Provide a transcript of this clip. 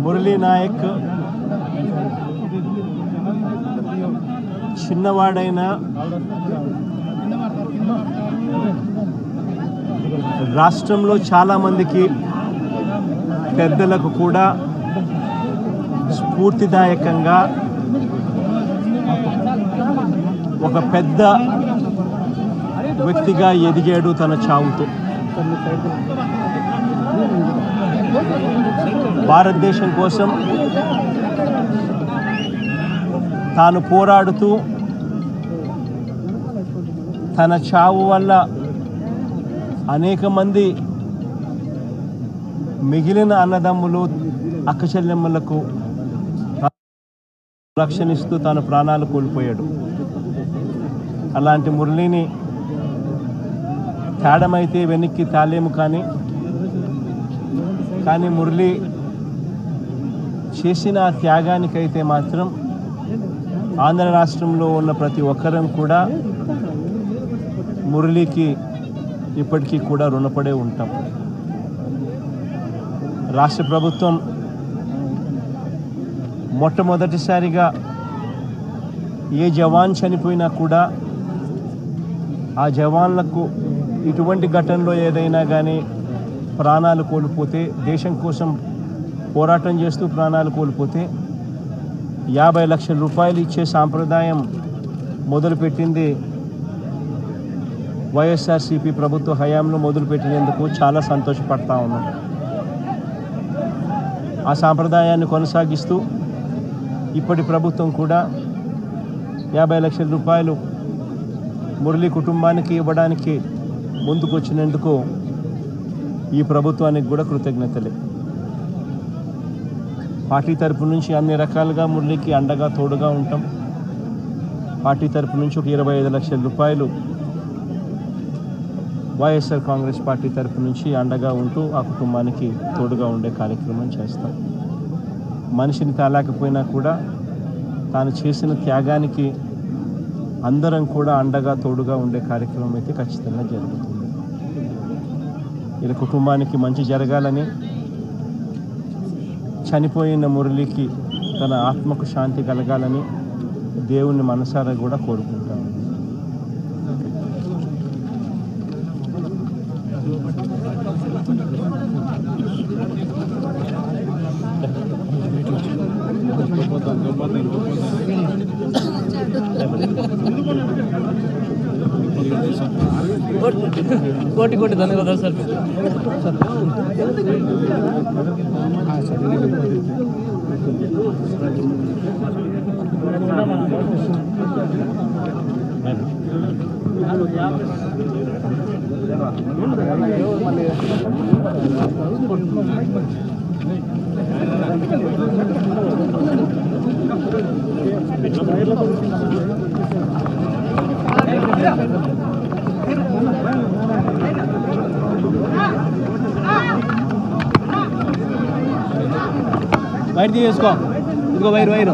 మురళీ నాయక్ చిన్నవాడైన రాష్ట్రంలో చాలామందికి పెద్దలకు కూడా స్ఫూర్తిదాయకంగా ఒక పెద్ద వ్యక్తిగా ఎదిగాడు తన చావుతో. భారతదేశం కోసం తాను పోరాడుతూ తన చావు వల్ల అనేక మంది మిగిలిన అన్నదమ్ములు అక్కచెల్లెమ్మలకు రక్షణిస్తూ తన ప్రాణాలు కోల్పోయాడు. అలాంటి మురళిని తేడమైతే వెనక్కి తాలేము, కానీ మురళి చేసిన ఆ త్యాగానికైతే మాత్రం ఆంధ్ర రాష్ట్రంలో ఉన్న ప్రతి ఒక్కరం కూడా మురళికి ఇప్పటికీ కూడా రుణపడే ఉంటాం. రాష్ట్ర ప్రభుత్వం మొట్టమొదటిసారిగా ఏ జవాన్ చనిపోయినా కూడా ఆ జవాన్లకు ఇటువంటి ఘటనలో ఏదైనా కానీ ప్రాణాలు కోల్పోతే, దేశం కోసం పోరాటం చేస్తూ ప్రాణాలు కోల్పోతే 50 లక్షల రూపాయలు ఇచ్చే సాంప్రదాయం మొదలుపెట్టింది వైఎస్ఆర్సీపీ ప్రభుత్వ హయాంలో మొదలుపెట్టినందుకు చాలా సంతోషపడతా ఉన్నాం. ఆ సాంప్రదాయాన్ని కొనసాగిస్తూ ఇప్పటి ప్రభుత్వం కూడా 50 లక్షల రూపాయలు మురళి కుటుంబానికి ఇవ్వడానికి ముందుకొచ్చినందుకు ఈ ప్రభుత్వానికి కూడా కృతజ్ఞతలే. పార్టీ తరపు నుంచి అన్ని రకాలుగా మురళికి అండగా తోడుగా ఉంటాం. పార్టీ తరపు నుంచి ఒక 25 లక్షల రూపాయలు వైఎస్ఆర్ కాంగ్రెస్ పార్టీ తరపు నుంచి అండగా ఉంటూ ఆ కుటుంబానికి తోడుగా ఉండే కార్యక్రమం చేస్తాం. మనిషిని తాలేకపోయినా కూడా తాను చేసిన త్యాగానికి అందరం కూడా అండగా తోడుగా ఉండే కార్యక్రమం అయితే ఖచ్చితంగా జరుగుతుంది. ఇలా కుటుంబానికి మంచి జరగాలని, చనిపోయిన మురళికి తన ఆత్మకు శాంతి కలగాలని దేవుని మనసారా కూడా కోరుకుంటాను. కోటి కోటి ధన్యవాదాలు సార్. బయట తీసుకో, ఇదిగో వైరు